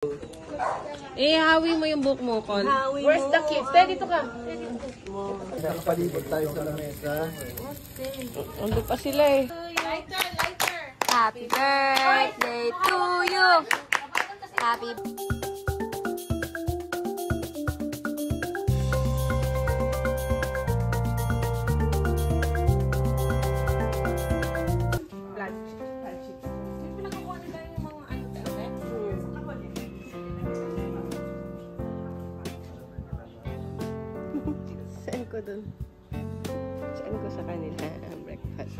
Hawi mo yung buhok mo, Col. Where's the kids? Dito ka. Nakapalibot tayo sa lamesa. Ando pa sila eh. Lighter, lighter. Happy birthday to you. Happy Saan ko dun? Saan ko sa kanila ang breakfast?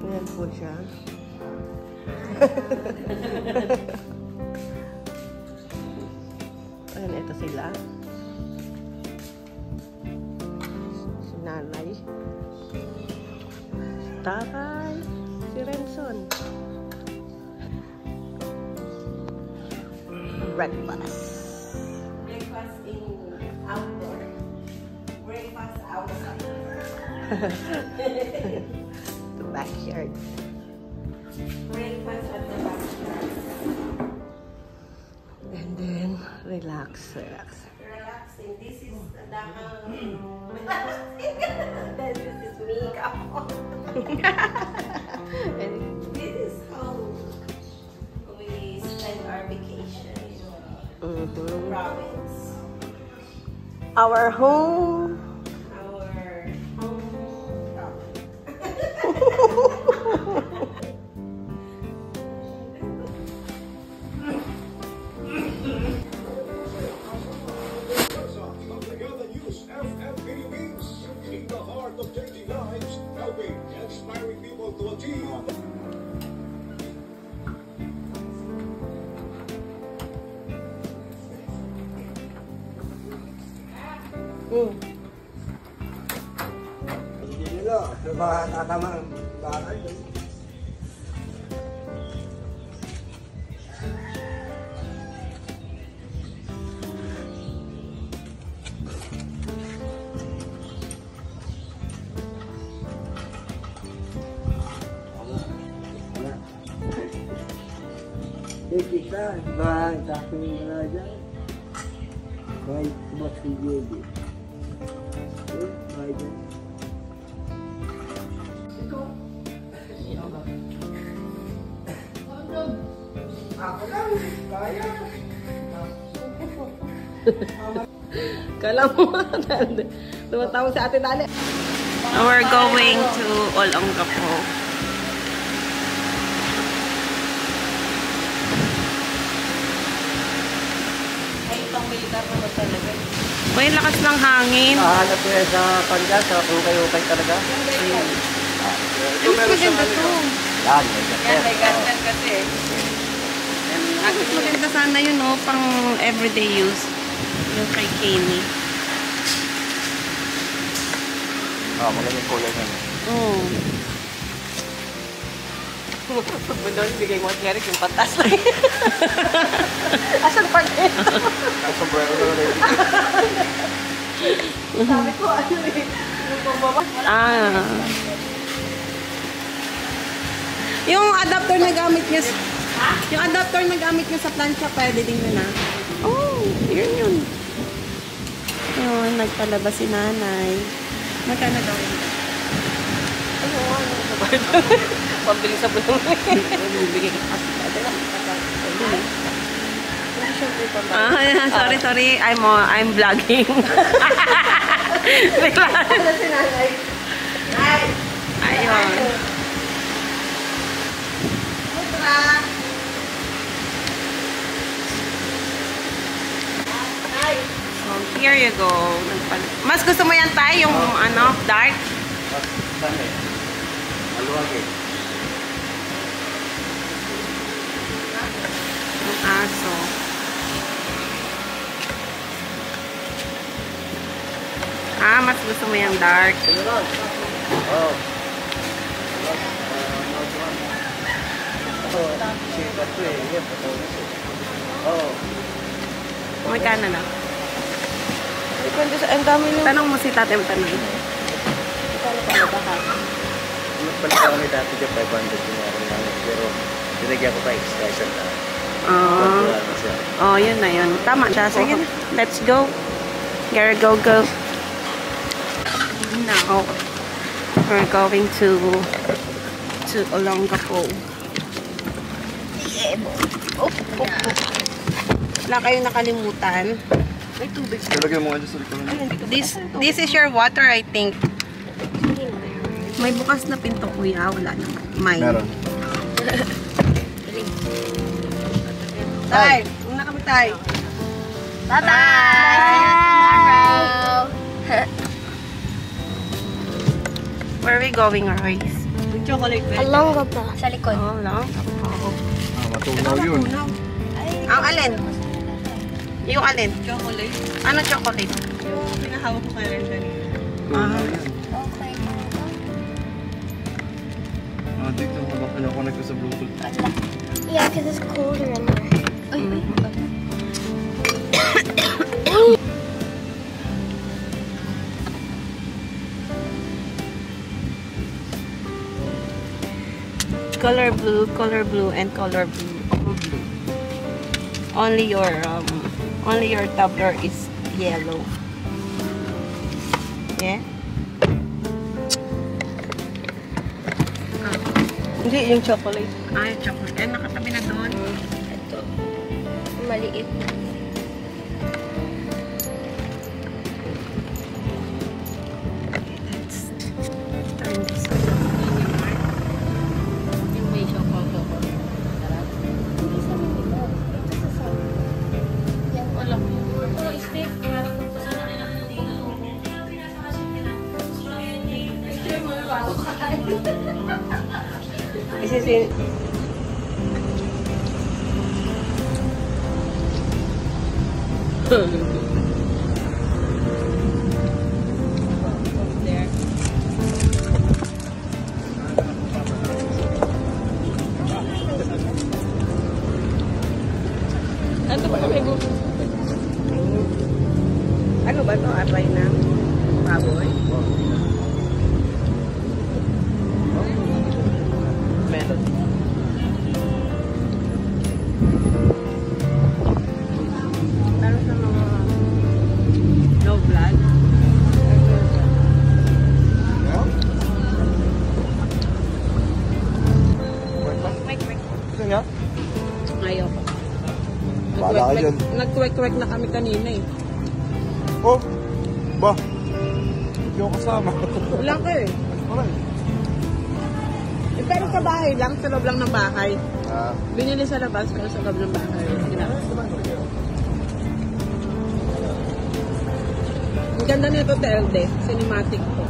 Ayan po siya. Ayan, ito sila. Si Nanay. Si Tatay. Si Renson. Breakfast. Breakfast in outdoor. Breakfast outside. The backyard. Breakfast at the backyard. And then, relax, relax. Relaxing. This is the This is me. And This is how we spend our vacation in province. our home. Our home province. Together News FM Philippines, in the heart of changing lives, helping and inspiring people to achieve. Hindi nila. Mga tatama ang bakal. Kita, bang, takut belajar. Baik, buat video dia. Baik. Kala mo, tumatawag si Ate Dali. We're going to Olongapo. Ay, pang militar naman talaga. May lakas ng hangin. Hanap ko yan sa kanila, sa kung kayo talaga. Ay, maganda to. Yan, Yan, may ganyan kasi. Mas maganda sana yun, no? Pang everyday use. Yung kay Kenny. maganda yung kulay niya. Oo. Pag mo doon, bigay mo at Eric yung patas lang. Asan pa din? Ang sombrero na rin. Sabi ko, ano eh. Yung adapter na gamit niya, yung adapter na gamit niya sa plancha, pwede din yun, ha? Oh, yun. Yun, nagpalabas si nanay. Magkano daw yun? Ano, Pambili sa bulong. Bibigay ka kasi. Hindi syempre pambili. Sorry. I'm vlogging. Bigla. Ayun. So, here you go. Mas gusto mo yan tayo, yung dark? Saan eh? Maluwag eh. Yung aso. Mas gusto mo yung dark. Oo. Sikat ko eh. Yan, patuloy siya. Oo. Magkano na? Depende sa, ang dami nung... Tanong mo si Tate Tanong. Kano pa na baka? Nagpalit ako ni dati ka 500 dinari namin. Pero dinagyan ko pa extra isang daan. Wala na siya. Oh, yun na yun. Tama siya. Sige na. Let's go. Gotta go. Now, we're going to Olongapo. Wala kayong nakalimutan. May tubig. Talagyan mo nga dyan sa likod. This is your water, I think. May bukas na pinto, kuya. Wala naman. Meron. Tay, una kami tay. Bye-bye! See you tomorrow! Where are we going, Royce? Chocolate ba? Along pa. Sa likod. Oh, lang. Matunaw yun. Ang alin? Yung alin? Chocolate. Ano chocolate? Yung pinahawak ko kay Ren kanina. Tunaw yun. Okay. Dito, habang ako nagko sa Bluetooth. Yeah, because it's colder in there. Color blue, and color blue. Only your tumbler is yellow. Yeah? Hindi, yung chocolate. Yung chocolate. Nakatabi na doon. Ito. Maliit. Let's turn this on. Yung may chocolate ko. Wala. Isisin. There. Ano ba kami mo? Ano ba ito? Atay na baboy? Meron. Lalo sa mga low blood. Gusto niya? Ayaw ko. Bahala ka dyan. Nag-kwek-kwek na kami kanina eh. Oh! Ba? Hindi ako kasama. Wala ka eh. Alright. Pero sa bahay lang, sa loob lang ng bahay. Binili sa labas, pero sa loob ng bahay. Ang ganda nito, Telde. Cinematic to.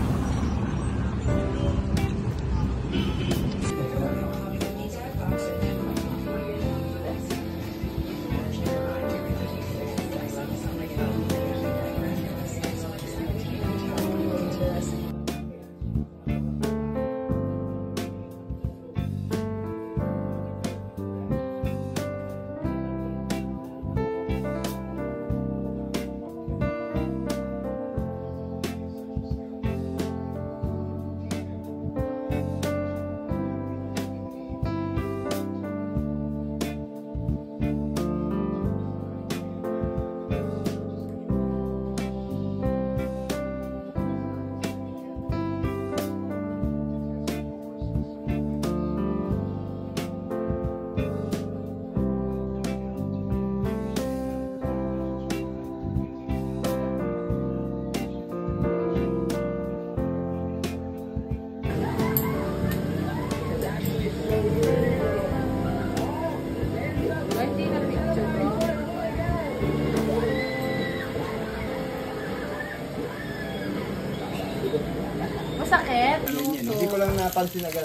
napansin agad.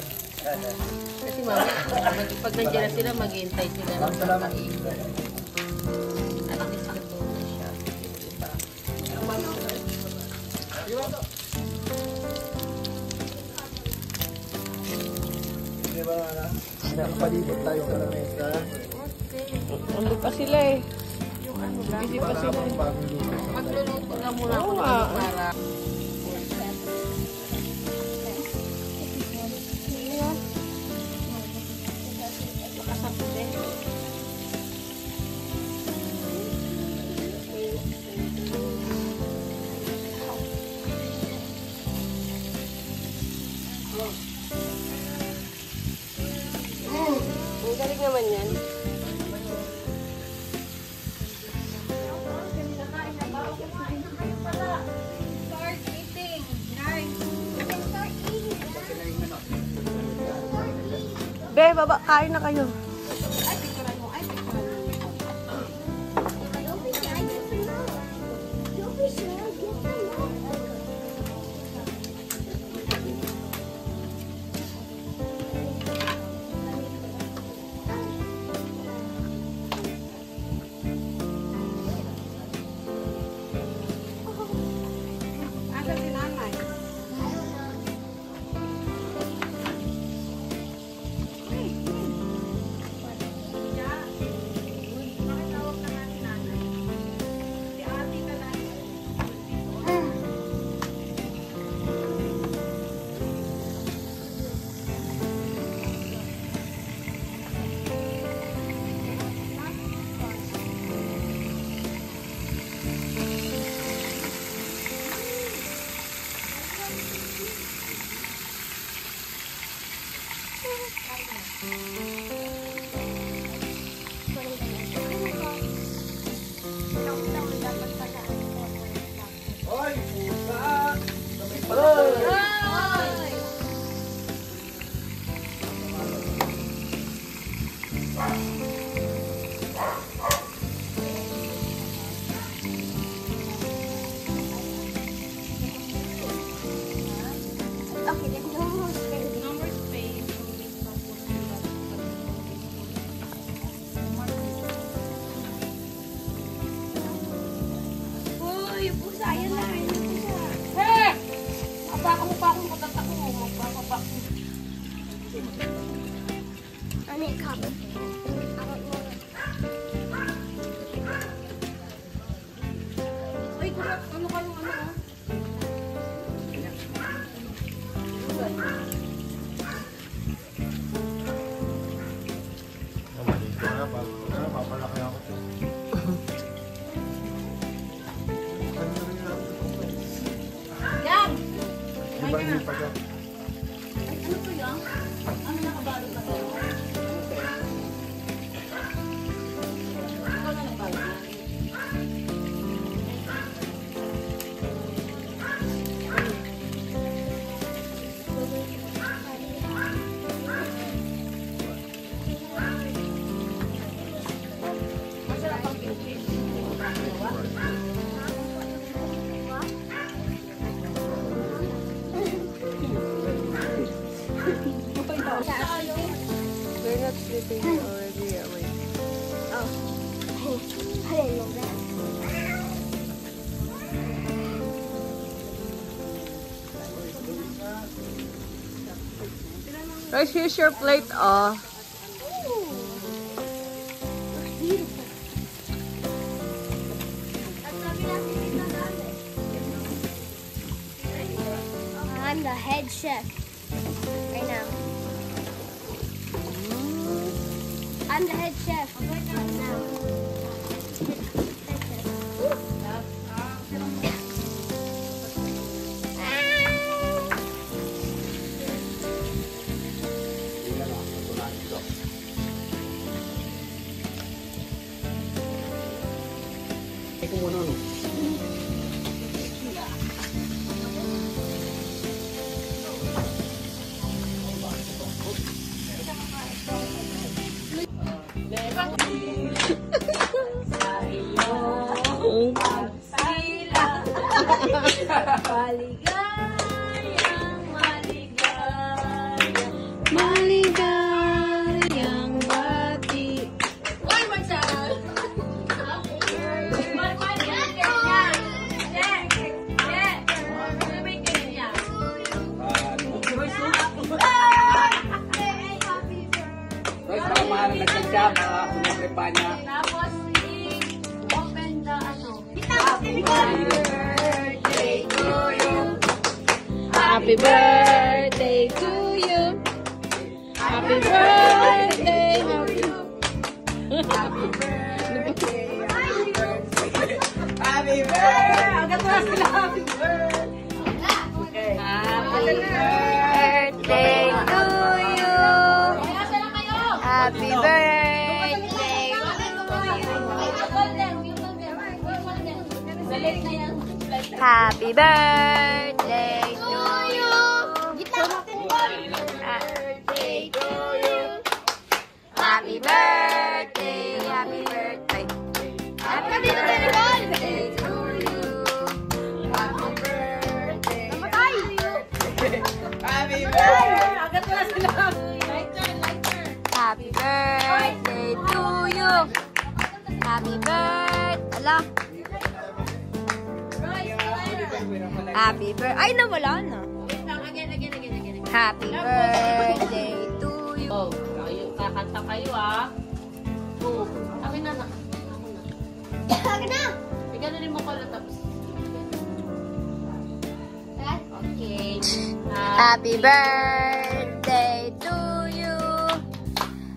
Kasi mami, pag nandiyan na sila, maghihintay sila ng kakain. At least luto na siya. Diba? Di ba nga? Nakapalibot tayo sa lamesa. Ano pa sila eh. Busy pa sila eh. Magluluto lang muna ako Oo ng nga. para. Ang galing naman yan. Be, baba, kain na kayo. Asa si nanay? Hoy, pusa! Hoy! Okay, there's no more space. Uy, pusa, yan na. Yan na pusa. Hey! Abaka mo pa akong matatak mo. Magpapabak. I need a cup. I want more. Uy, kurap. Ano ka yung ano? Malito na, papalaki ako. Yan! Iba hindi pa ka. Ano to yan? Ano nakabalot na to? Ikaw na nagbalot. Masarap ang pinfish. They're not sleeping here already. Yeah, wait. I didn't know that. Guys, here's your plate, oh. I'm the head chef right now. I'm the head chef now. Ito muna, no? Maligayang, maligayang siya, pinaprepa niya. Tapos, open the ano. Happy birthday to you. Happy birthday to you. Happy birthday. Happy birthday. Happy birthday! Agad na sila, happy birthday! Happy birthday to you. Happy birthday to you. Happy birthday to you. Birthday to you. Happy birthday. Happy birthday. Happy birthday to you. Happy birthday. Happy birthday! Agad na sila. Happy birthday to you. Happy birthday. Ala. Happy birthday. Ay, nawala na. Happy birthday to you. Oh, kayo, kakanta kayo ah. Oh, akin na. Akin na! Iganunin mo ko lang tapos. Okay. Happy birthday to you.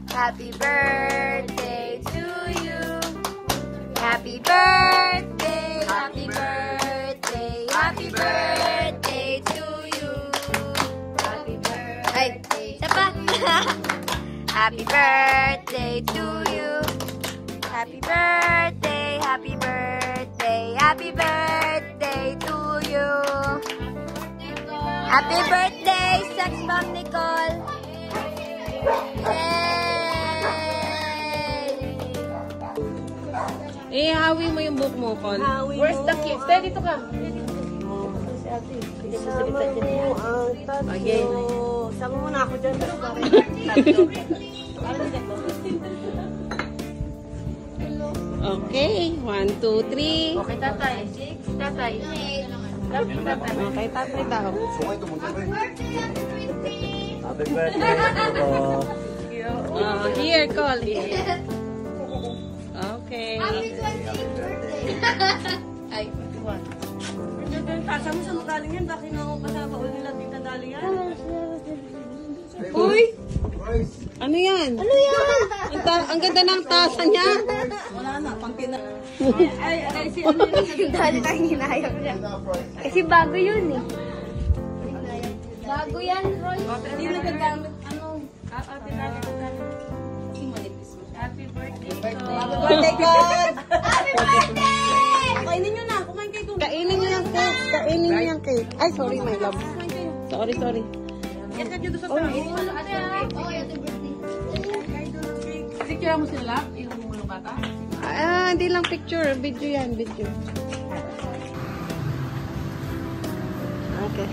Happy birthday to you. Happy birthday. Happy birthday. Happy birthday to you. Happy birthday. Ay, isa pa. Happy birthday to you. Happy birthday. Happy birthday. Happy birthday to you. Happy birthday, Sex Bomb Nicole! Yay! Hawi mo yung book mo, Col. Where's the kids? Stay dito ka. Okay. Sama mo na ako dyan. Okay. 1, 2, 3. Okay, tatay. Tatay. Okay, tatay daw. Happy birthday po. Here, Col. Okay. Happy birthday. Ay, Tasa mo sa magaling yan. Bakit na ako kasama ulit nila dito dali yan? Uy! Ano yan? Ano yan? Ang ganda ng tasa niya. Wala na, pang kina... Ay, si Dali na hinayang niya. Kasi bago yun eh. Bago yan, Roy. Hindi na gagamit, ano... happy birthday. Birthday ko! Happy birthday! Kainin nyo na, kumain kayo doon. Kainin niyo yung cake. Kainin niyo yung cake. Ay, sorry, my love. Sorry, sorry. Yan ka dito sa taas. Oh, happy birthday. Picture mo sila? Yung mulong bata? Hindi lang picture. Video yan, video. Okay.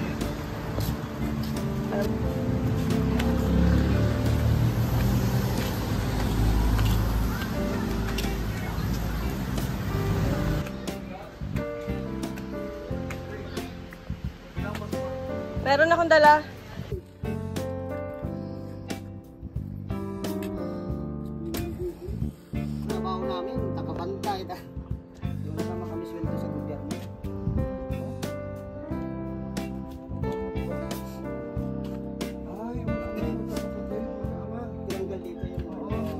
Meron akong dala. Trabaho namin, takabantay. Yung kasama kami sweldo sa gobyerno. Ay, tinanggal dito yung pinakawan.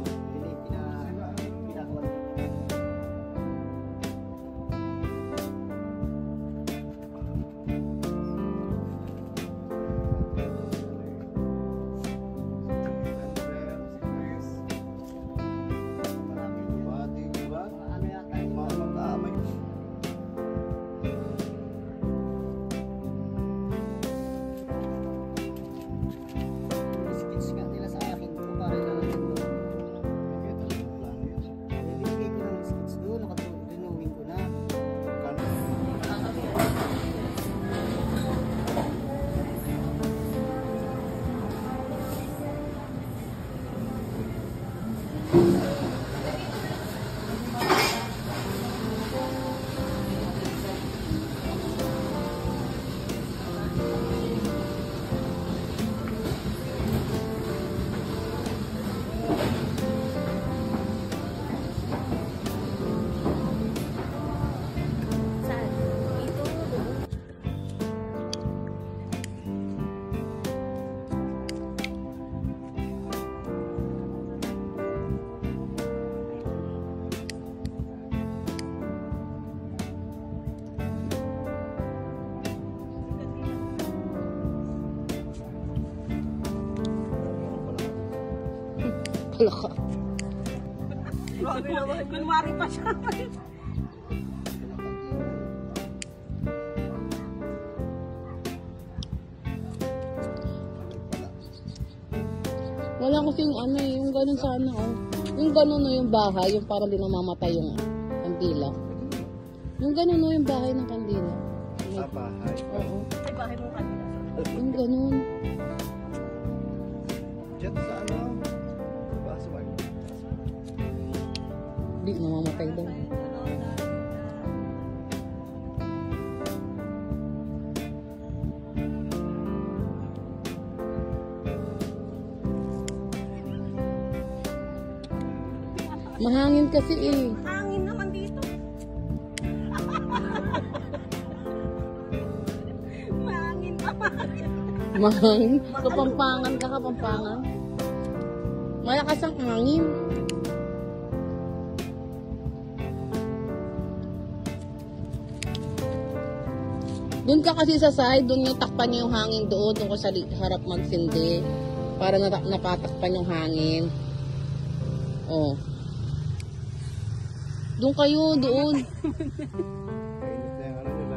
Bahala ka. Kunwari pa siya. Wala kasing ano eh, yung ganun sana oh. Yung ganun no yung bahay, yung parang di namamatay yung kandila. Yung ganun no yung bahay ng kandila. Sa bahay. Oo. Ay, bahay mo kanina. Yung ganun. Diyan sa ano? Password. Di namamatay daw. Mahangin kasi eh. Hangin naman dito. Mahangin naman. Mahangin? Kapampangan ka, Kapampangan. Malakas ang hangin. Doon ka kasi sa side, doon yung takpan niyo yung hangin doon ka sa harap magsindi. Para napatakpan yung hangin. Oh. Doon kayo, doon. Kainit na yung ano nila.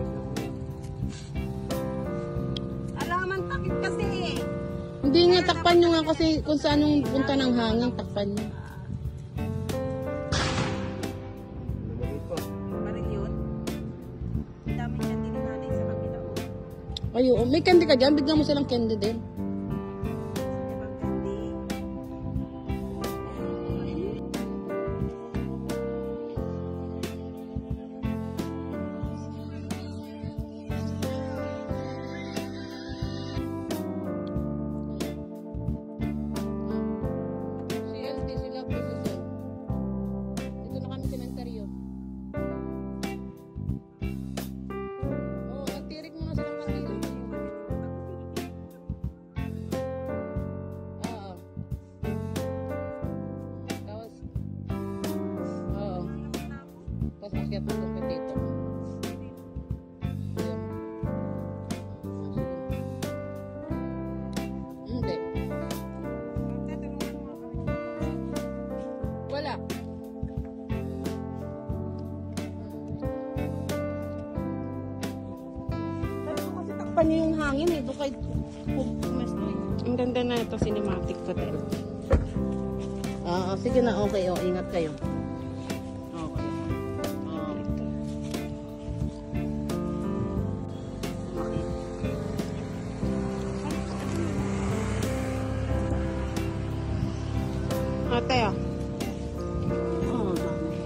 Alaman takip kasi eh. Hindi nga, takpan nyo nga kasi kung saan yung punta ng hangin, takpan nyo. Lumabit po. Parang yun. Ang dami niya tininanay sa kabila. Ayo, may candy ka dyan, bigyan mo silang candy din. Ibang kandi. CLT, sila po sa dito na kami sementeryo. Oo, nagtirik mo na silang kandila. Oo. Tapos, oo. Tapos akyat mo doon kay tito. Hindi. Wala. Sabi ko kasi takpan niyo yung hangin eh. Doon kay pumesto eh. Ang ganda na ito, cinematic hotel. Sige na, okay. Oh, ingat kayo. Okay. Ito. Okay. Ate, ah. Oh, dami.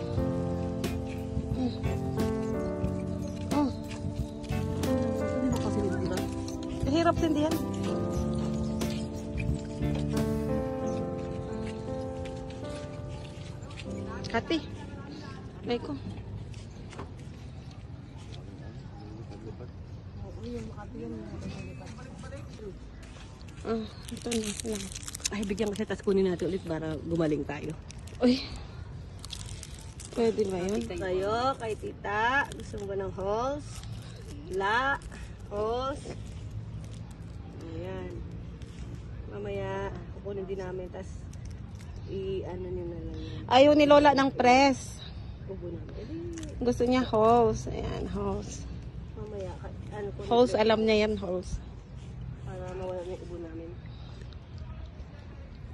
Oh. Hindi mo kasi dito, diba? Hirap din diyan. Kati. May ko. Ito na lang. Ay, bigyan kasi tas kunin natin ulit para gumaling tayo. Uy. Pwede ba yun? Tayo, kay tita. Gusto mo ba ng halls? La. Halls. Ayan. Mamaya, kukunin din namin. Tas, i-ano nyo na lang yan. Ayaw ni Lola ng press. Ubo namin. Gusto niya hose. Ayan, hose. Mamaya, ano ko. Hose, alam niya yan, hose. Para mawala na yung ubo namin.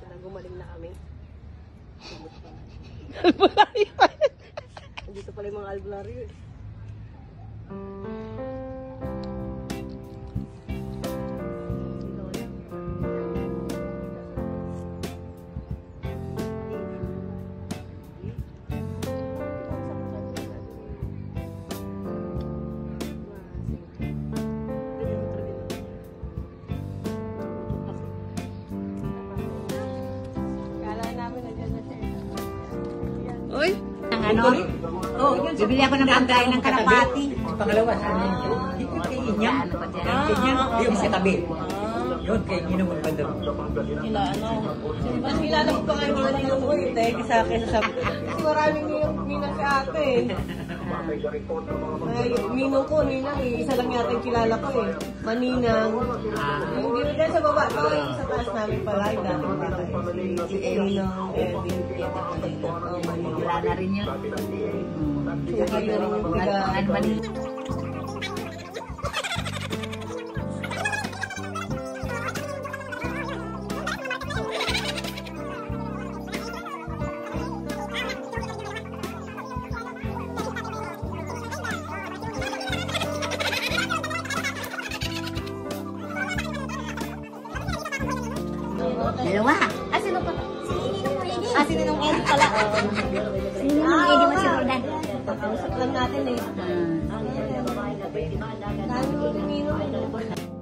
Para gumaling na kami. Dito pala yung mga albularyo eh. Kala namin nandiyan na siya. Uy. Ano? Oh, bibili ako ng pagkain ng kalapati. Pangalawa, saan yun? Dito kay Inyang. Inyang, yung sa tabi. Yun, kay Ginong Magpandang. Sila ano? Mas kilala ko pa kayo mga ninong ko eh. Dahil sa akin sabi. Kasi maraming ninong sa ate eh. Ay, ninong ko, ninang eh. Isa lang yata yung kilala ko eh. Maninang. Yung dito dyan sa baba ko, yung sa taas namin pala, yung dating baka eh. Si Ninong, Erwin, Maninang. Oh, Maninang. Wala na rin yun. Saka yung tiga. Dalawa. Sino pa? Si Ninong Eddie pala. Si Ninong Eddie mo si Rodan. Kausap lang natin eh. Dami ko yung Ninong.